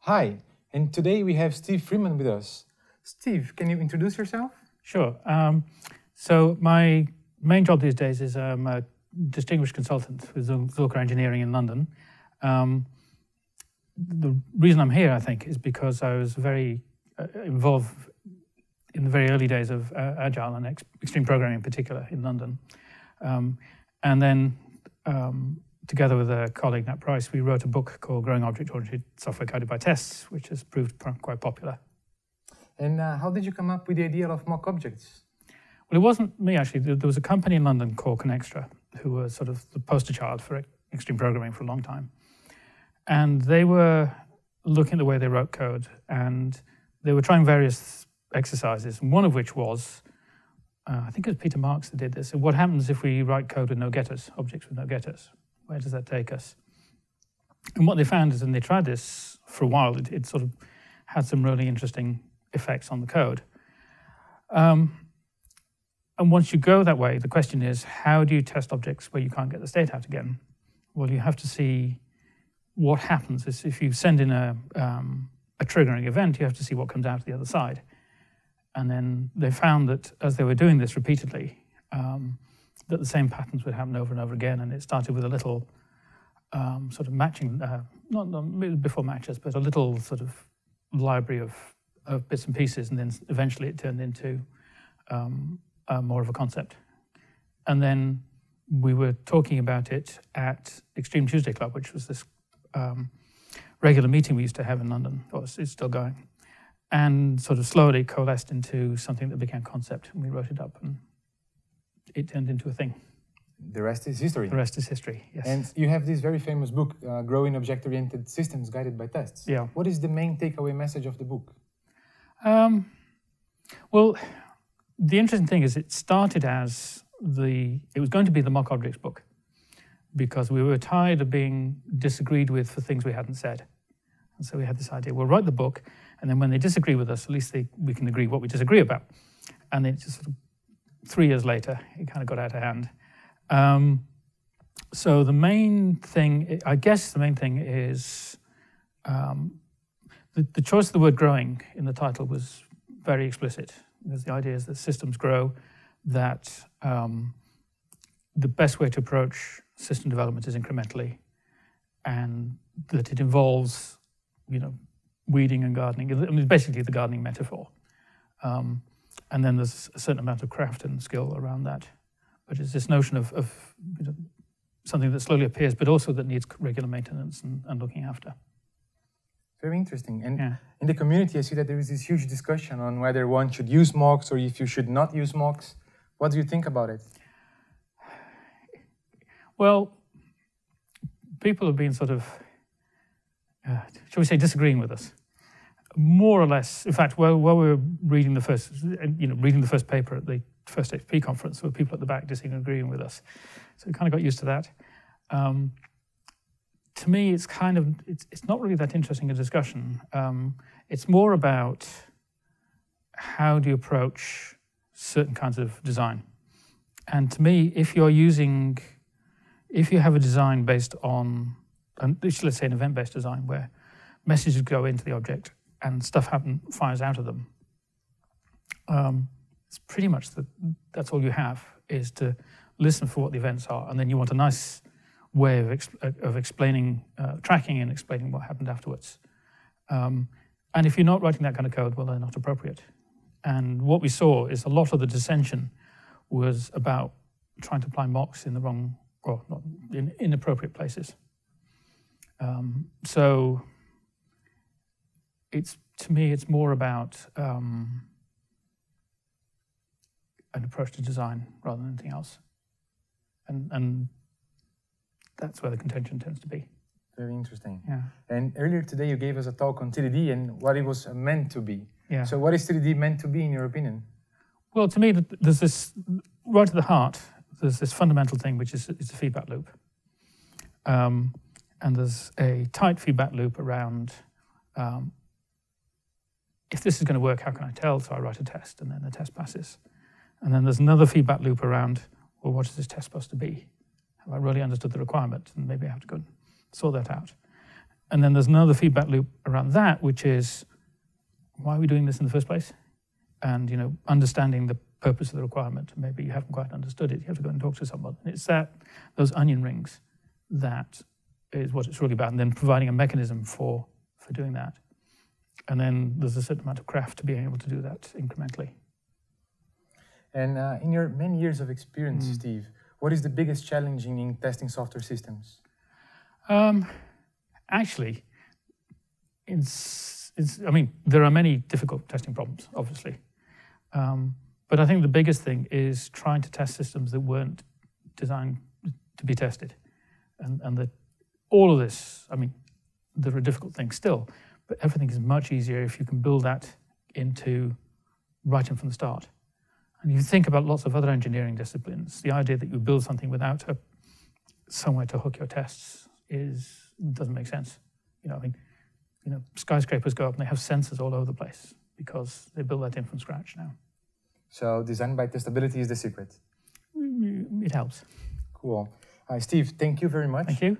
Hi, and today we have Steve Freeman with us. Steve, can you introduce yourself? Sure. So my main job these days is I'm a distinguished consultant with Zulker Engineering in London. The reason I'm here, I think, is because I was very involved in the very early days of Agile and extreme programming in particular in London. And then together with a colleague, Nat Price, we wrote a book called Growing Object-Oriented Software Coded by Tests, which has proved quite popular. And how did you come up with the idea of mock objects? Well, it wasn't me, actually. There was a company in London called Connextra, who were sort of the poster child for extreme programming for a long time. And they were looking at the way they wrote code, and they were trying various exercises, one of which was, I think it was Peter Marks that did this. So what happens if we write code with no getters, objects with no getters? Where does that take us? And what they found is, and they tried this for a while, it sort of had some really interesting effects on the code. And once you go that way, the question is, how do you test objects where you can't get the state out again? Well, you have to see what happens is if you send in a triggering event, you have to see what comes out the other side. And then they found that as they were doing this repeatedly, that the same patterns would happen over and over again. And it started with a little sort of matching, not before matches, but a little sort of library of bits and pieces. And then eventually it turned into more of a concept. And then we were talking about it at Extreme Tuesday Club, which was this regular meeting we used to have in London, or it's still going, and sort of slowly coalesced into something that became concept. And we wrote it up, and it turned into a thing. The rest is history. The rest is history, yes. And you have this very famous book, Growing Object-Oriented Systems Guided by Tests. Yeah. What is the main takeaway message of the book? Well, the interesting thing is it started as it was going to be the mock objects book, because we were tired of being disagreed with for things we hadn't said. And so we had this idea, we'll write the book, and then when they disagree with us, at least we can agree what we disagree about. And then just sort of 3 years later, it kind of got out of hand. So the main thing, I guess the main thing is the choice of the word growing in the title was very explicit. Because the idea is that systems grow, that the best way to approach system development is incrementally, and that it involves, weeding and gardening. I mean, basically the gardening metaphor. And then there's a certain amount of craft and skill around that. But it's this notion of something that slowly appears, but also that needs regular maintenance and looking after. Very interesting. And in the community, I see that there is this huge discussion on whether one should use mocks or if you should not use mocks. What do you think about it? Well, people have been sort of, shall we say, disagreeing with us, more or less. In fact, while we were reading the first paper at the first XP conference, there were people at the back disagreeing with us. So we kind of got used to that. To me, it's not really that interesting a discussion. It's more about how do you approach certain kinds of design. And to me, if you have a design based on, let's say an event-based design where messages go into the object and stuff fires out of them, it's pretty much that's all you have, is to listen for what the events are, and then you want a nice way of explaining, tracking and explaining what happened afterwards. And if you're not writing that kind of code, well, they're not appropriate. And what we saw is a lot of the dissension was about trying to apply mocks in the wrong, or not in inappropriate places. So to me, it's more about an approach to design rather than anything else. And that's where the contention tends to be. Very interesting. Yeah. And earlier today you gave us a talk on TDD and what it was meant to be. Yeah. So what is TDD meant to be in your opinion? Well, to me, there's this, right at the heart, there's this fundamental thing, which is it's a feedback loop. And there's a tight feedback loop around, if this is going to work, how can I tell? So I write a test, and then the test passes. And then there's another feedback loop around, well, what is this test supposed to be? Have I really understood the requirement? And maybe I have to go and sort that out. And then there's another feedback loop around around that, which is why are we doing this in the first place? And understanding the purpose of the requirement. Maybe you haven't quite understood it. You have to go and talk to someone. And it's those onion rings that is what it's really about. And then providing a mechanism for doing that. And then there's a certain amount of craft to being able to do that incrementally. And in your many years of experience, Steve, what is the biggest challenge in testing software systems? Actually, there are many difficult testing problems, obviously. But I think the biggest thing is trying to test systems that weren't designed to be tested. And that all of this, there are difficult things still, but everything is much easier if you can build that into right in from the start. And you think about lots of other engineering disciplines, the idea that you build something without somewhere to hook your tests doesn't make sense. Skyscrapers go up and they have sensors all over the place because they build that in from scratch now. So design by testability is the secret. It helps. Cool. Steve, thank you very much. Thank you.